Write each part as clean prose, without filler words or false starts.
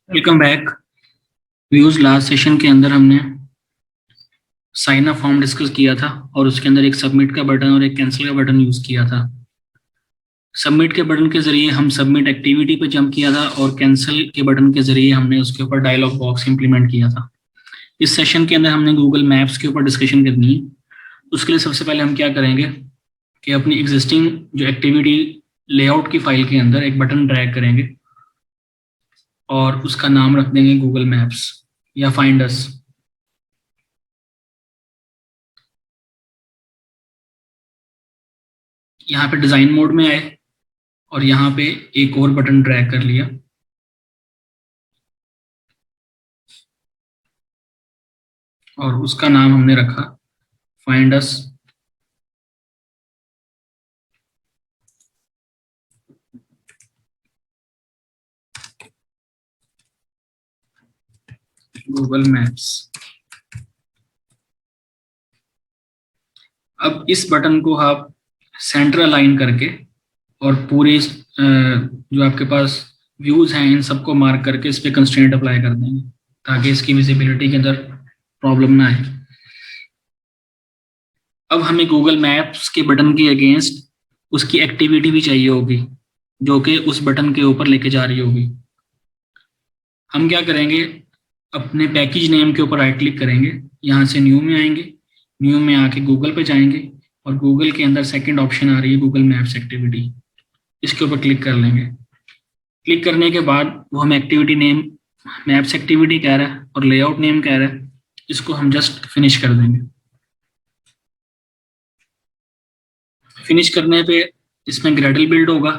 Welcome back views. Last session के अंदर हमने साइन अप फॉर्म डिस्कस किया था और उसके अंदर एक सबमिट का बटन और एक कैंसिल का बटन यूज किया था। सबमिट के बटन के जरिए हम सबमिट एक्टिविटी पे जंप किया था और कैंसिल के बटन के जरिए हमने उसके ऊपर डायलॉग बॉक्स इंप्लीमेंट किया था। इस सेशन के अंदर हमने गूगल मैप्स के ऊपर डिस्कशन करनी है। उसके लिए सबसे पहले हम क्या करेंगे कि अपनी एग्जिस्टिंग जो एक्टिविटी लेआउट की फाइल के अंदर एक बटन ड्रैग करेंगे और उसका नाम रख देंगे गूगल मैप्स या फाइंड अस। यहाँ पे डिजाइन मोड में आए और यहाँ पे एक और बटन ड्रैग कर लिया और उसका नाम हमने रखा फाइंड अस गूगल मैप्स। अब इस बटन को आप सेंटर अलाइन करके और पूरे जो आपके पास व्यूज हैं इन सबको मार्क करके इस पे कंस्ट्रेंट अप्लाई कर देंगे ताकि इसकी विजिबिलिटी के अंदर प्रॉब्लम ना आए। अब हमें गूगल मैप्स के बटन के अगेंस्ट उसकी एक्टिविटी भी चाहिए होगी जो कि उस बटन के ऊपर लेके जा रही होगी। हम क्या करेंगे, अपने पैकेज नेम के ऊपर राइट क्लिक करेंगे, यहाँ से न्यू में आएंगे, न्यू में आके गूगल पे जाएंगे और गूगल के अंदर सेकंड ऑप्शन आ रही है गूगल मैप्स एक्टिविटी, इसके ऊपर क्लिक कर लेंगे। क्लिक करने के बाद वो हमें एक्टिविटी नेम मैप्स एक्टिविटी कह रहा है और लेआउट नेम कह रहा है, इसको हम जस्ट फिनिश कर देंगे। फिनिश करने पे इसमें ग्रेडल बिल्ड होगा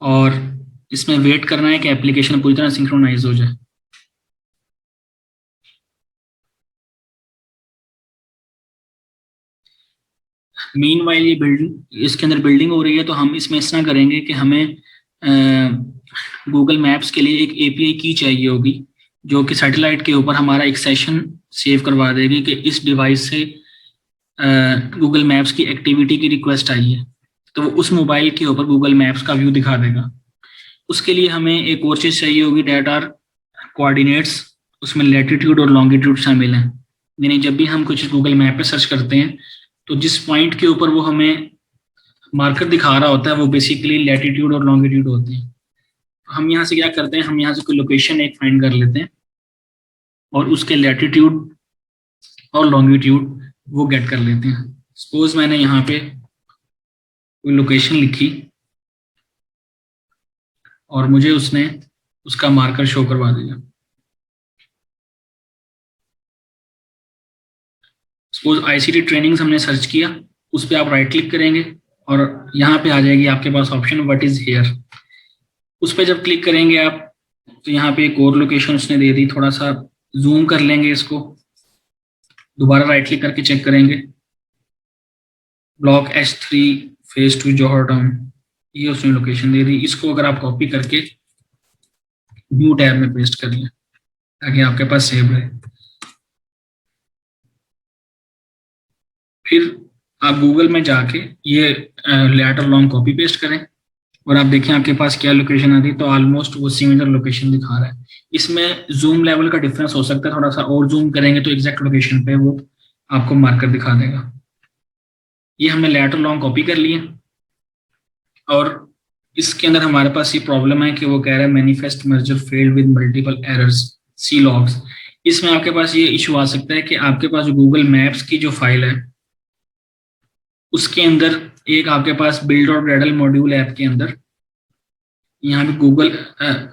और इसमें वेट करना है कि एप्लीकेशन पूरी तरह सिंक्रोनाइज हो जाए। मीनवाइल ये बिल्डिंग इसके अंदर बिल्डिंग हो रही है तो हम इसमें इस तरह करेंगे कि हमें गूगल मैप्स के लिए एक एपीआई की चाहिए होगी जो कि सैटेलाइट के ऊपर हमारा एक सेशन सेव करवा देगी कि इस डिवाइस से गूगल मैप्स की एक्टिविटी की रिक्वेस्ट आई है, तो वो उस मोबाइल के ऊपर गूगल मैप्स का व्यू दिखा देगा। उसके लिए हमें एक और चीज़ चाहिए होगी, डेट आर कोऑर्डिनेट्स, उसमें लैटिट्यूड और लॉन्गिट्यूड शामिल हैं। यानी जब भी हम कुछ गूगल मैप पे सर्च करते हैं तो जिस पॉइंट के ऊपर वो हमें मार्कर दिखा रहा होता है वो बेसिकली लैटिट्यूड और लॉन्गिट्यूड होते हैं। हम यहाँ से क्या करते हैं, हम यहाँ से कोई लोकेशन एक फाइंड कर लेते हैं और उसके लैटिट्यूड और लॉन्गिट्यूड वो गेट कर लेते हैं। सपोज मैंने यहाँ पे कोई लोकेशन लिखी और मुझे उसने उसका मार्कर शो करवा दिया। सपोज आईसीटी ट्रेनिंग्स हमने सर्च किया, उस पर आप राइट क्लिक करेंगे और यहाँ पे आ जाएगी आपके पास ऑप्शन व्हाट इज हियर। उस पर जब क्लिक करेंगे आप तो यहाँ पे एक और लोकेशन उसने दे दी, थोड़ा सा जूम कर लेंगे इसको, दोबारा राइट क्लिक करके चेक करेंगे, ब्लॉक H3 फेज 2 जौहर टाउन, ये उसने लोकेशन दे दी। इसको अगर आप कॉपी करके न्यू टैब में पेस्ट कर लें ताकि आपके पास सेव रहे। फिर आप गूगल में जाके ये लेटर लॉन्ग कॉपी पेस्ट करें और आप देखें आपके पास क्या लोकेशन आती है, तो ऑलमोस्ट वो सिमिलर लोकेशन दिखा रहा है। इसमें जूम लेवल का डिफरेंस हो सकता है, थोड़ा सा और जूम करेंगे तो एग्जैक्ट लोकेशन पे वो आपको मार्कर दिखा देगा। ये हमने लेटर लॉन्ग कॉपी कर लिया और इसके अंदर हमारे पास ये प्रॉब्लम है कि वो कह रहा है manifest merger failed with multiple errors see logs. इसमें आपके पास ये इशू आ सकता है कि आपके पास जो गूगल मैप्स की जो फाइल है उसके अंदर एक आपके पास बिल्ड और ग्रेडल मॉड्यूल ऐप के अंदर यहाँ पे गूगल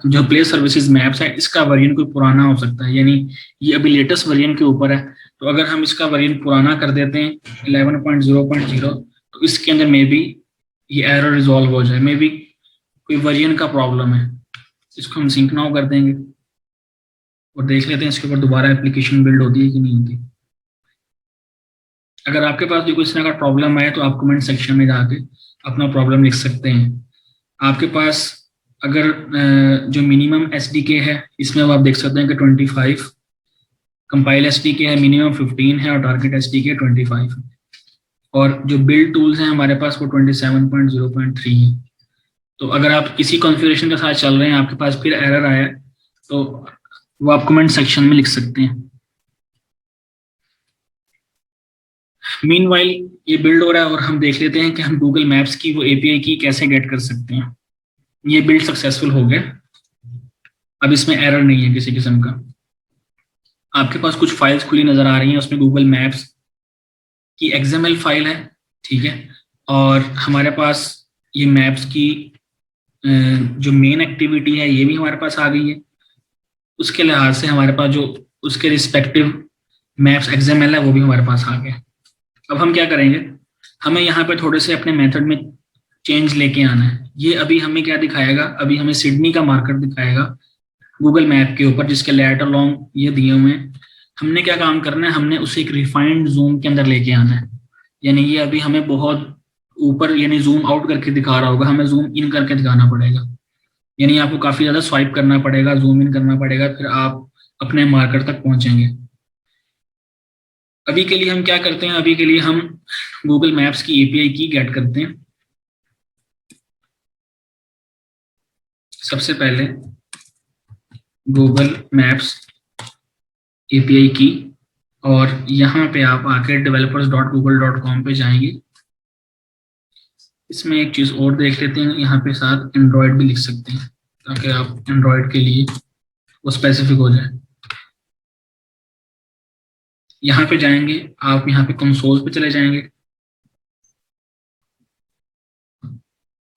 जो प्ले सर्विसेज मैप्स है इसका वर्जन कोई पुराना हो सकता है, यानी ये अभी लेटेस्ट वर्जन के ऊपर है। तो अगर हम इसका वर्जन पुराना कर देते हैं 11.0.0 तो इसके अंदर मे बी ये एरर रिजॉल्व हो जाए, मे बी कोई वर्जन का प्रॉब्लम है। इसको हम सिंक नाउ कर देंगे और देख लेते हैं इसके ऊपर दोबारा एप्लीकेशन बिल्ड होती है कि नहीं होती। अगर आपके पास भी कोई इस तरह का प्रॉब्लम आए तो आप कमेंट सेक्शन में जाके अपना प्रॉब्लम लिख सकते हैं। आपके पास अगर जो मिनिमम SDK है इसमें आप देख सकते हैं कि 25, कंपाइल SDK है मिनिमम 15 है और टारगेट SDK 25 है और जो बिल्ड टूल्स हैं हमारे पास वो 27.0.3 है। तो अगर आप किसी कॉन्फ़िगरेशन के साथ चल रहे हैं आपके पास फिर एरर आया तो वो आप कमेंट सेक्शन में लिख सकते हैं। मीनवाइल ये बिल्ड हो रहा है और हम देख लेते हैं कि हम गूगल मैप्स की वो एपीआई की कैसे गेट कर सकते हैं। ये बिल्ड सक्सेसफुल हो गया। अब इसमें एरर नहीं है किसी किस्म का। आपके पास कुछ फाइल्स खुली नजर आ रही हैं, उसमें गूगल मैप्स की एक्सएमएल फाइल है, ठीक है। और हमारे पास ये मैप्स की जो मेन एक्टिविटी है ये भी हमारे पास आ गई है। उसके लिहाज से हमारे पास जो उसके रिस्पेक्टिव मैप्स एक्सएमएल है वो भी हमारे पास आ गया। अब हम क्या करेंगे, हमें यहाँ पे थोड़े से अपने मेथड में चेंज लेके आना है। ये अभी हमें क्या दिखाएगा, अभी हमें सिडनी का मार्कर दिखाएगा गूगल मैप के ऊपर जिसके लेटर लॉन्ग ये दिए हुए हैं। हमने क्या काम करना है, हमने उसे एक रिफाइंड जूम के अंदर लेके आना है। यानी ये अभी हमें बहुत ऊपर यानी जूम आउट करके दिखा रहा होगा, हमें जूम इन करके दिखाना पड़ेगा। यानी आपको काफी ज्यादा स्वाइप करना पड़ेगा, जूम इन करना पड़ेगा, फिर आप अपने मार्कर तक पहुंचेंगे। अभी के लिए हम क्या करते हैं, अभी के लिए हम गूगल मैप्स की एपीआई की गेट करते हैं। सबसे पहले गूगल मैप्स एपीआई की, और यहाँ पे आप आके developers.google.com पे जाएंगे। इसमें एक चीज और देख लेते हैं, यहाँ पे साथ एंड्रॉयड भी लिख सकते हैं ताकि आप एंड्रॉयड के लिए वो स्पेसिफिक हो जाए। यहाँ पे जाएंगे आप, यहाँ पे कंसोल पे चले जाएंगे।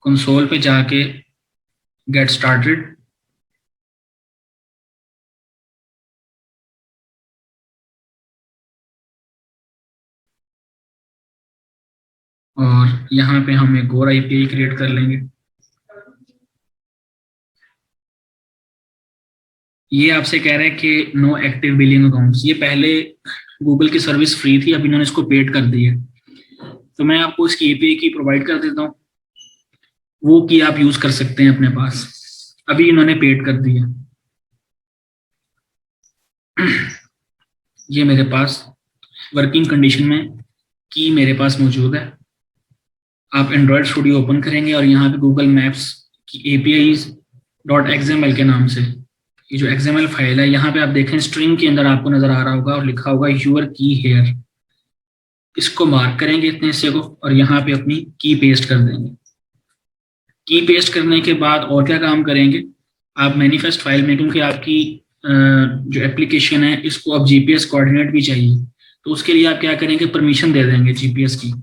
कंसोल पे जाके गेट स्टार्टेड, और यहाँ पे हम एक और आईपीआई क्रिएट कर लेंगे। ये आपसे कह रहे हैं कि नो एक्टिव बिलिंग अकाउंट्स। ये पहले गूगल की सर्विस फ्री थी, अभी इन्होंने इसको पेड कर दी है। तो मैं आपको इसकी एपीआई की प्रोवाइड कर देता हूँ, वो की आप यूज कर सकते हैं अपने पास। अभी इन्होंने पेड कर दी है। ये मेरे पास वर्किंग कंडीशन में की मेरे पास मौजूद है। आप एंड्रॉयड स्टूडियो ओपन करेंगे और यहाँ पे गूगल मैप्स की एपीआई डॉट एक्सएमएल के नाम से ये जो एक्सएमएल फाइल है, यहाँ पे आप देखें स्ट्रिंग के अंदर आपको नजर आ रहा होगा और लिखा होगा यूर की हेयर। इसको मार्क करेंगे इतने हिस्से को और यहाँ पे अपनी की पेस्ट कर देंगे। की पेस्ट करने के बाद और क्या काम करेंगे, आप मैनिफेस्ट फाइल में, क्योंकि आपकी जो एप्लीकेशन है इसको अब जीपीएस कोऑर्डिनेट भी चाहिए, तो उसके लिए आप क्या करेंगे, परमिशन दे देंगे जीपीएस की।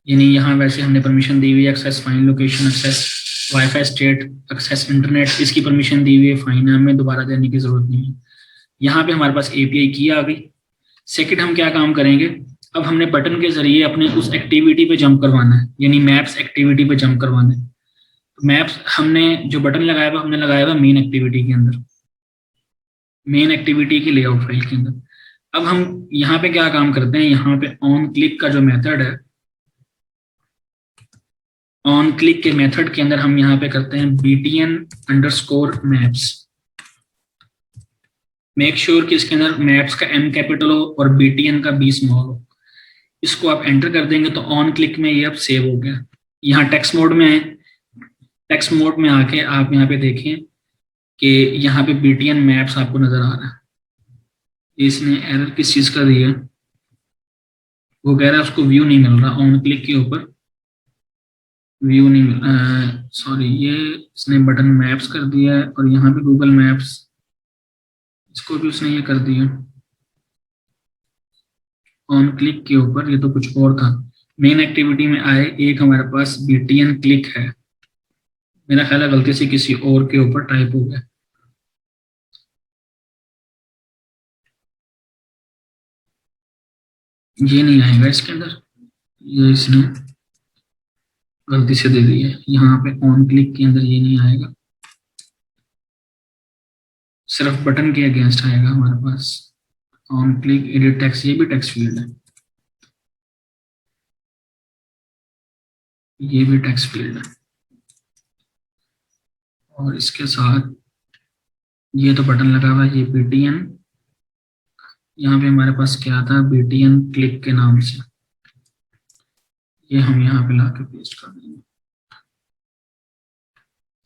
यानी यहाँ वैसे हमने परमिशन दी हुई है access fine location, access WiFi state, access internet, इसकी परमिशन दी हुई है, फाइन है, हमें दोबारा देने की जरूरत नहीं है। यहाँ पे हमारे पास एपीआई की आ गई। सेकंड हम क्या काम करेंगे, अब हमने बटन के जरिए अपने उस एक्टिविटी पे जंप करवाना है, यानी मैप्स एक्टिविटी पे जंप करवाना है। तो मैप्स हमने जो बटन लगाया हुआ, हमने लगाया हुआ मेन एक्टिविटी के अंदर, मेन एक्टिविटी की लेआउट फाइल के अंदर। अब हम यहाँ पे क्या काम करते हैं, यहाँ पे ऑन क्लिक का जो मेथड है, ऑन क्लिक के मेथड के अंदर हम यहाँ पे करते हैं btn underscore maps. Make sure कि इसके अंदर मैप्स का m कैपिटल हो और btn का b स्मॉल हो। इसको आप एंटर कर देंगे तो ऑन क्लिक में ये अब सेव हो गया। यहाँ टेक्स्ट मोड में है, टेक्स्ट मोड में आके आप यहाँ पे देखें कि यहाँ पे btn मैप्स आपको नजर आ रहा है। इसने एरर किस चीज का दिया, वो कह रहा है उसको व्यू नहीं मिल रहा, ऑन क्लिक के ऊपर व्यू नहीं मिल, सॉरी, ये इसने बटन मैप्स कर दिया है और यहाँ पे गूगल मैप्स, इसको भी उसने ये कर दिया ऑन क्लिक के ऊपर। ये तो कुछ और था, मेन एक्टिविटी में आए एक हमारे पास btn क्लिक है, मेरा ख्याल है गलती से किसी और के ऊपर टाइप हो गया। ये नहीं आएगा इसके अंदर, ये इसने गलती से दे दी है, यहाँ पे ऑन क्लिक के अंदर ये नहीं आएगा, सिर्फ बटन के अगेंस्ट आएगा हमारे पास। ऑन क्लिक एडिट टेक्स्ट, ये भी टेक्स्ट फील्ड है, ये भी टेक्स्ट फील्ड है, और इसके साथ ये तो बटन लगा हुआ है, ये btn, यहाँ पे हमारे पास क्या था btn क्लिक के नाम से, ये हम यहाँ पे लाके पेस्ट कर देंगे।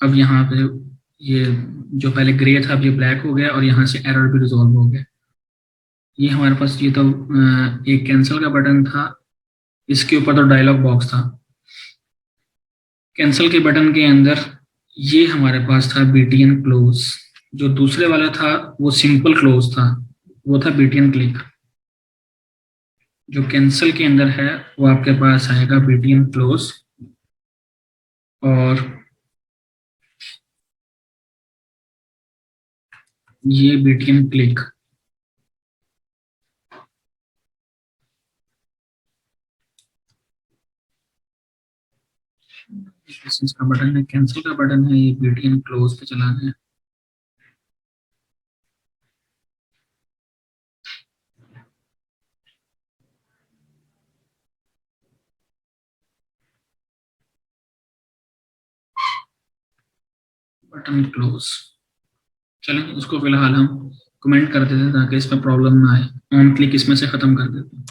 अब यहाँ पे ये जो पहले ग्रे था अब ये ब्लैक हो गया और यहाँ से एरर भी रिजॉल्व हो गया। ये हमारे पास ये तो एक कैंसिल का बटन था, इसके ऊपर तो डायलॉग बॉक्स था। कैंसिल के बटन के अंदर ये हमारे पास था बीटीएन क्लोज। जो दूसरे वाला था वो सिंपल क्लोज था, वो था बीटीएन क्लिक। जो कैंसिल के अंदर है वो आपके पास आएगा बीटीएन क्लोज और ये बीटीएन क्लिक। इसका बटन है, कैंसिल का बटन है, ये बीटीएन क्लोज पे चलाना है। बटन क्लोज, चलें इसको फिलहाल हम कमेंट कर देते हैं ताकि इसमें प्रॉब्लम ना आए। ऑन क्लिक इसमें से खत्म कर देते हैं।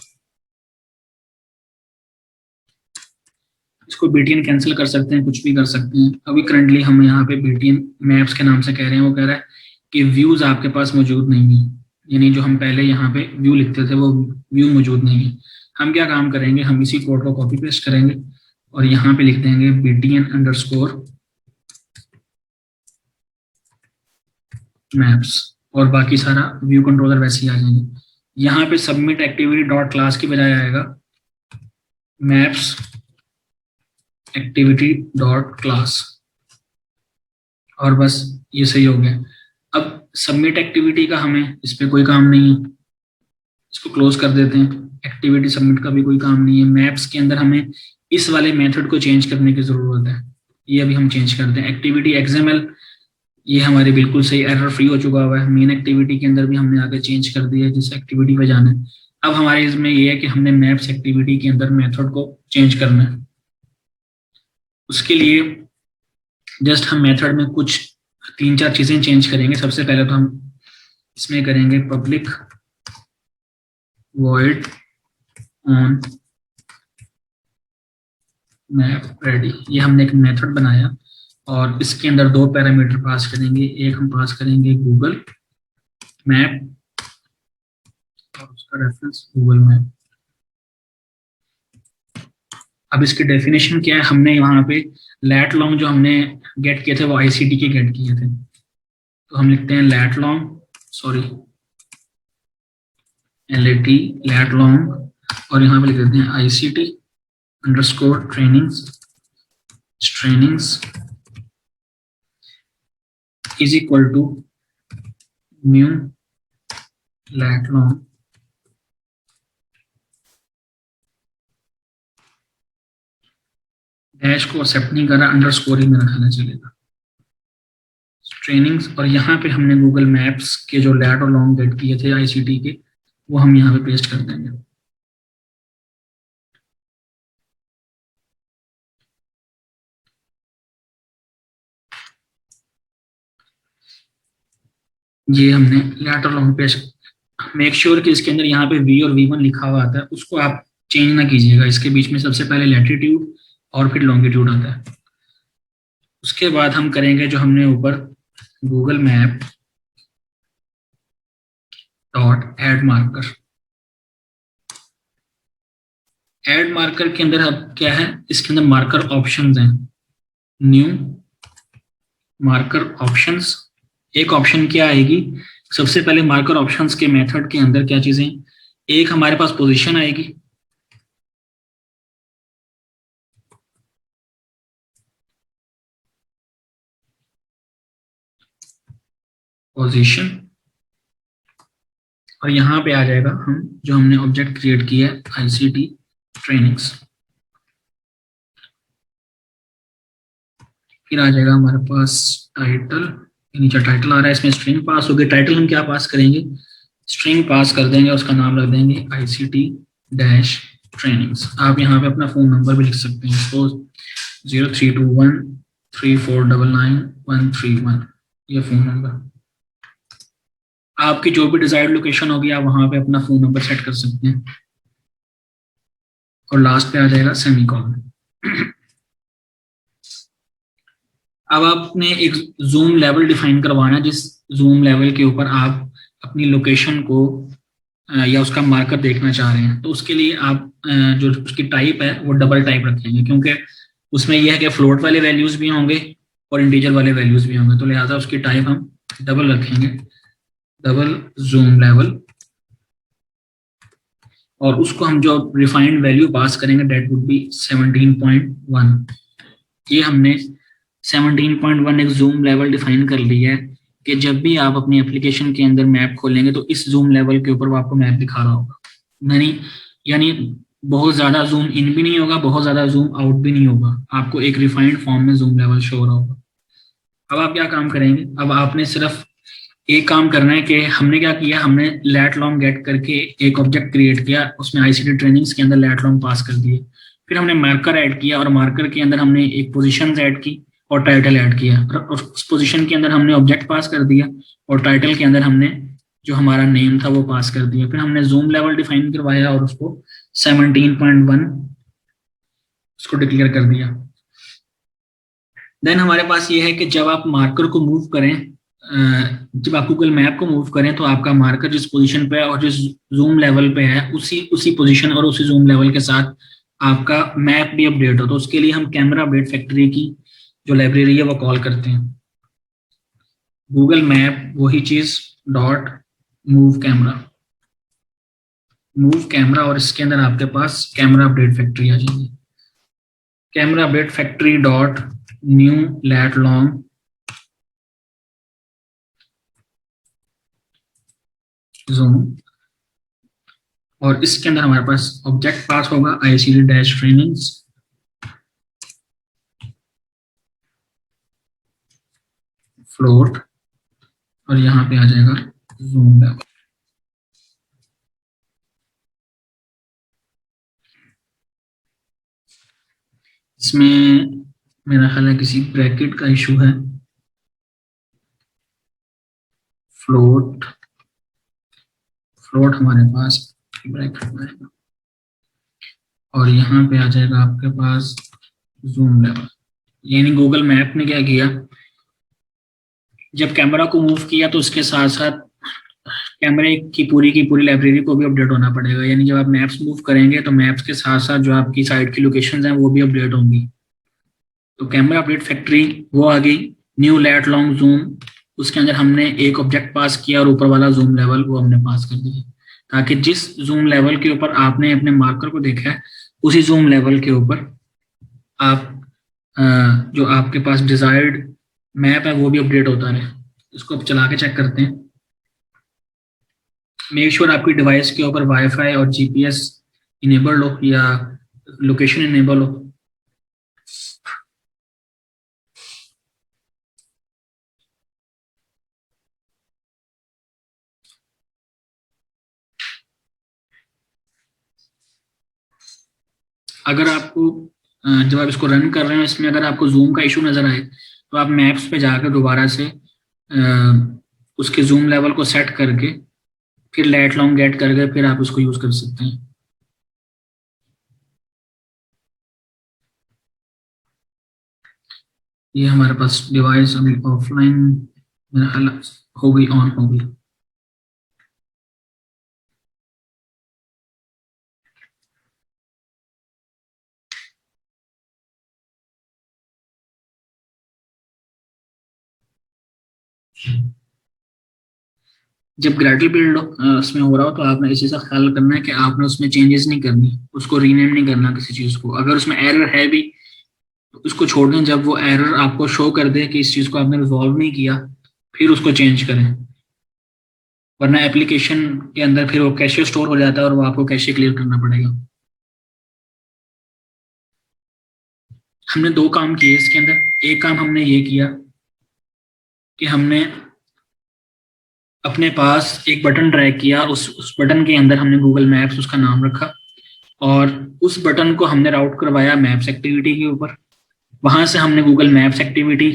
इसको बीटीएन कैंसिल कर सकते हैं, कुछ भी कर सकते हैं। अभी करंटली हम यहाँ पे बीटीएन मैप्स के नाम से कह रहे हैं। वो कह रहा है कि व्यूज आपके पास मौजूद नहीं है, यानी जो हम पहले यहाँ पे व्यू लिखते थे वो व्यू मौजूद नहीं है। हम क्या काम करेंगे, हम इसी कोड को कॉपी पेस्ट करेंगे और यहाँ पे लिख देंगे btn_मैप्स और बाकी सारा व्यू कंट्रोलर वैसे ही आ जाएंगे। यहाँ पे सबमिट एक्टिविटी डॉट क्लास की बजाय आएगा मैप्स एक्टिविटी डॉट क्लास और बस ये सही हो गया। अब सबमिट एक्टिविटी का हमें इस पर कोई काम नहीं है, इसको क्लोज कर देते हैं। एक्टिविटी सबमिट का भी कोई काम नहीं है। मैप्स के अंदर हमें इस वाले मेथड को चेंज करने की जरूरत है, ये अभी हम चेंज करते हैं। एक्टिविटी एक्सएमएल ये हमारे बिल्कुल सही एरर फ्री हो चुका हुआ है। मेन एक्टिविटी के अंदर भी हमने आगे चेंज कर दिया है जिस एक्टिविटी पे जाना है। अब हमारे इसमें ये है कि हमने मैप्स एक्टिविटी के अंदर मेथड को चेंज करना है। उसके लिए जस्ट हम मेथड में कुछ 3-4 चीजें चेंज करेंगे। सबसे पहले तो हम इसमें करेंगे public void on map ready. ये हमने एक मेथड बनाया और इसके अंदर 2 पैरामीटर पास करेंगे। एक हम पास करेंगे गूगल मैप और उसका रेफरेंस गूगल मैप। अब इसकी डेफिनेशन क्या है, हमने यहाँ पे लैट लॉन्ग जो हमने गेट किए थे वो आईसीटी के गेट किए थे, तो हम लिखते हैं लैट लॉन्ग और यहाँ पे लिख देते हैं ICT_trainings is equal to new lat long dash को एक्सेप्ट नहीं कर रहा, अंडरस्कोर ही मेरा खाना चलेगा ट्रेनिंग्स। और यहाँ पे हमने गूगल मैप्स के जो लैट और लॉन्ग गेट किए थे आईसीटी के वो हम यहाँ पे पेस्ट कर देंगे। ये हमने लैट और लॉन्ग पेस्ट। मेक श्योर कि इसके अंदर यहाँ पे वी और V1 लिखा हुआ आता है, उसको आप चेंज ना कीजिएगा। इसके बीच में सबसे पहले लैटिट्यूड और फिर लॉन्गिट्यूड आता है। उसके बाद हम करेंगे जो हमने ऊपर Google map dot add marker. Add marker के अंदर अब क्या है, इसके अंदर मार्कर ऑप्शंस हैं। न्यू मार्कर ऑप्शंस, एक ऑप्शन क्या आएगी, सबसे पहले मार्कर ऑप्शंस के मेथड के अंदर क्या चीजें, एक हमारे पास पोजीशन आएगी, पोजीशन, और यहाँ पे आ जाएगा हम जो हमने ऑब्जेक्ट क्रिएट किया है आईसीटी ट्रेनिंग्स। फिर आ जाएगा हमारे पास टाइटल, नीचे टाइटल आ रहा है, इसमें स्ट्रिंग पास होगी। टाइटल हम क्या पास करेंगे, स्ट्रिंग पास कर देंगे, उसका नाम रख देंगे ICT-trainings। आप यहाँ पे अपना फोन नंबर भी लिख सकते हैं, तो 032134999131 ये फोन नंबर। आपकी जो भी डिजायर्ड लोकेशन होगी आप वहां पे अपना फोन नंबर सेट कर सकते हैं और लास्ट पे आ जाएगा सेमीकोलन। अब आपने एक जूम लेवल डिफाइन करवाना, जिस जूम लेवल के ऊपर आप अपनी लोकेशन को या उसका मार्कर देखना चाह रहे हैं। तो उसके लिए आप जो उसकी टाइप है वो डबल टाइप रखेंगे, क्योंकि उसमें यह है कि फ्लोट वाले वैल्यूज भी होंगे और इंटीजर वाले वैल्यूज भी होंगे, तो लिहाजा उसकी टाइप हम डबल रखेंगे, डबल जूम लेवल। और उसको हम जो रिफाइंड वैल्यू पास करेंगे डेट वुड बी 17.1। ये हमने 17.1 एक जूम लेवल डिफाइन कर लिया है कि जब भी आप अपनी एप्लीकेशन के अंदर मैप खोलेंगे तो इस जूम लेवल के ऊपर वो आपको मैप दिखा रहा होगा। यानी यानी बहुत ज्यादा जूम इन भी नहीं होगा, बहुत ज्यादा जूम आउट भी नहीं होगा, आपको एक रिफाइंड फॉर्म में जूम लेवल शो हो रहा होगा। अब आप क्या काम करेंगे, अब आपने सिर्फ एक काम करना है कि हमने क्या किया, हमने लेट लॉन्ग गेट करके एक ऑब्जेक्ट क्रिएट किया, उसमें आईसीटी ट्रेनिंग्स के अंदर लेट लॉन्ग पास कर दिए। फिर हमने मार्कर ऐड किया और मार्कर के अंदर हमने एक पोजीशन ऐड की और टाइटल ऐड किया, और उस पोजीशन के अंदर हमने ऑब्जेक्ट पास कर दिया और टाइटल के अंदर हमने जो हमारा नेम था वो पास कर दिया। फिर हमने जूम लेवल डिफाइन करवाया और उसको 17.1 उसको डिक्लेयर कर दिया। देन हमारे पास ये है कि जब आप मार्कर को मूव करें, जब आप गूगल मैप को मूव करें तो आपका मार्कर जिस पोजीशन पे है और जिस जूम लेवल पे है उसी उसी पोजीशन और उसी जूम लेवल के साथ आपका मैप भी अपडेट हो। तो उसके लिए हम कैमरा अपडेट फैक्ट्री की जो लाइब्रेरी है वो कॉल करते हैं। गूगल मैप वही चीज dot move camera, move camera, और इसके अंदर आपके पास कैमरा अपडेट फैक्ट्री आ जाएगी। Camera update factory dot new lat long zoom, और इसके अंदर हमारे पास ऑब्जेक्ट पास होगा आईसीटी डैश ट्रेनिंग्स, फ्लोट, और यहाँ पे आ जाएगा जूम लेवल। इसमें मेरा ख्याल है किसी ब्रैकेट का इशू है, फ्लोट, फ्लोट हमारे पास ब्रैकेट में है, और यहाँ पे आ जाएगा आपके पास जूम लेवल। यानी गूगल मैप ने क्या किया, जब कैमरा को मूव किया तो उसके साथ साथ कैमरे की पूरी लाइब्रेरी को भी अपडेट होना पड़ेगा। यानी जब आप मैप्स मूव करेंगे तो मैप्स के साथ साथ जो आपकी साइट की लोकेशंस हैं वो भी अपडेट होंगी। तो कैमरा अपडेट फैक्ट्री वो आ गई, न्यू लेट लॉन्ग जूम, उसके अंदर हमने एक ऑब्जेक्ट पास किया और ऊपर वाला जूम लेवल वो हमने पास कर दिया, ताकि जिस जूम लेवल के ऊपर आपने अपने मार्कर को देखा है उसी जूम लेवल के ऊपर आप जो आपके पास डिजायर्ड मैप है वो भी अपडेट होता रहे। इसको अब चला के चेक करते हैं। मेक श्योर आपकी डिवाइस के ऊपर वाईफाई और जीपीएस इनेबल्ड हो या लोकेशन इनेबल हो। अगर आपको जब आप इसको रन कर रहे हो इसमें अगर आपको जूम का इशू नजर आए तो आप मैप्स पे जाकर दोबारा से उसके जूम लेवल को सेट करके फिर लेट लॉन्ग गेट करके फिर आप उसको यूज कर सकते हैं। ये हमारे पास डिवाइस अभी ऑफलाइन मेरा ख्याल हो गई, ऑन हो गई। जब ग्रेडल बिल्ड उसमें हो रहा हो तो आपने इस चीज का ख्याल करना है कि आपने उसमें चेंजेस नहीं करनी, उसको रीनेम नहीं करना किसी चीज को। अगर उसमें एरर है भी तो उसको छोड़ दें, जब वो एरर आपको शो कर दे कि इस चीज को आपने रिजॉल्व नहीं किया फिर उसको चेंज करें, वरना एप्लीकेशन के अंदर फिर वो कैशे स्टोर हो जाता है और वो आपको कैशे क्लियर करना पड़ेगा। हमने दो काम किए इसके अंदर। एक काम हमने ये किया कि हमने अपने पास एक बटन ड्रैग किया, उस बटन के अंदर हमने गूगल मैप्स उसका नाम रखा और उस बटन को हमने राउट करवाया मैप्स एक्टिविटी के ऊपर। वहां से हमने गूगल मैप्स एक्टिविटी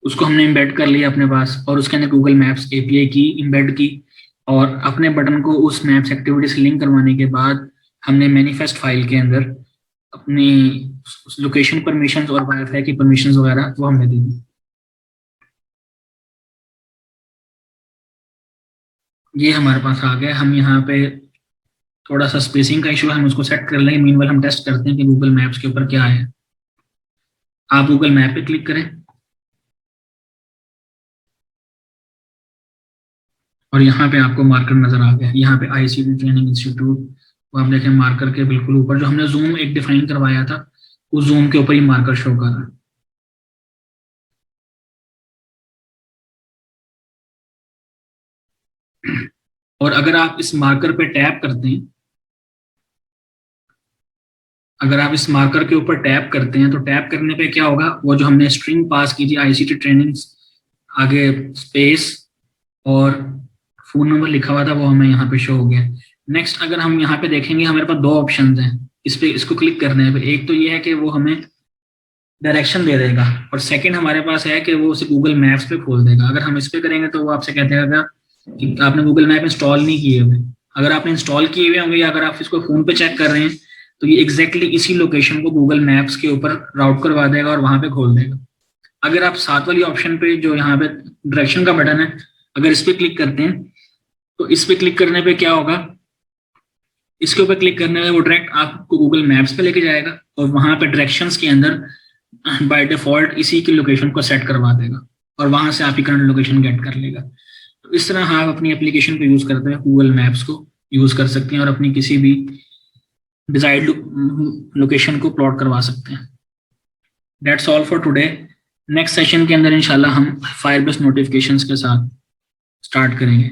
उसको हमने इम्बेड कर लिया अपने पास, और उसके अंदर गूगल मैप्स एपीआई की इम्बेड की, और अपने बटन को उस मैप्स एक्टिविटी से लिंक करवाने के बाद हमने मैनिफेस्ट फाइल के अंदर अपनी लोकेशन परमिशंस और वाईफाई की परमिशंस वगैरह वो हमने दी दी। ये हमारे पास आ गया। हम यहाँ पे थोड़ा सा स्पेसिंग का इशू है, हम उसको सेट कर लेंगे। मीनवाइल हम टेस्ट करते हैं कि गूगल मैप्स के ऊपर क्या है। आप गूगल मैप पे क्लिक करें और यहाँ पे आपको मार्कर नजर आ गया। यहाँ पे आईसीटी ट्रेनिंग इंस्टीट्यूट, वो आप देखें मार्कर के बिल्कुल ऊपर जो हमने जूम एक डिफाइन करवाया था, उस जूम के ऊपर ही मार्कर शो कर रहा है। और अगर आप इस मार्कर पे टैप करते हैं, अगर आप इस मार्कर के ऊपर टैप करते हैं तो टैप करने पे क्या होगा, वो जो हमने स्ट्रिंग पास की थी आईसीटी ट्रेनिंग आगे स्पेस और फोन नंबर लिखा हुआ था, वो हमें यहाँ पे शो हो गया। नेक्स्ट अगर हम यहाँ पे देखेंगे, हमारे पास दो ऑप्शन हैं इस पे, इसको क्लिक करने पे। एक तो ये है कि वो हमें डायरेक्शन दे देगा, और सेकंड हमारे पास है कि वो उसे गूगल मैप्स पे खोल देगा। अगर हम इस पे करेंगे तो वो आपसे कहते हैं कि आपने गूगल मैप इंस्टॉल नहीं किए हुए। अगर आपने इंस्टॉल किए हुए होंगे या अगर आप इसको फोन पे चेक कर रहे हैं तो ये एग्जैक्टली इसी लोकेशन को गूगल मैप्स के ऊपर राउट करवा देगा और वहां पे खोल देगा। अगर आप साथ वाली ऑप्शन पे जो यहाँ पे डायरेक्शन का बटन है, अगर इस पे क्लिक करते हैं तो इस पे क्लिक करने पे क्या होगा, इसके ऊपर क्लिक करने में वो डायरेक्ट आपको गूगल मैप्स पे लेके जाएगा और वहां पे डायरेक्शंस के अंदर बाय डिफॉल्ट इसी की लोकेशन को सेट करवा देगा और वहां से आप ही करंट लोकेशन गेट कर लेगा। तो इस तरह आप अपनी एप्लीकेशन को यूज करते हैं गूगल मैप्स को यूज कर सकते हैं और अपनी किसी भी डिजायर्ड लोकेशन को प्लॉट करवा सकते हैं। That's all for today. Next session के अंदर इंशाल्लाह हम फायरबेस नोटिफिकेशंस के साथ स्टार्ट करेंगे।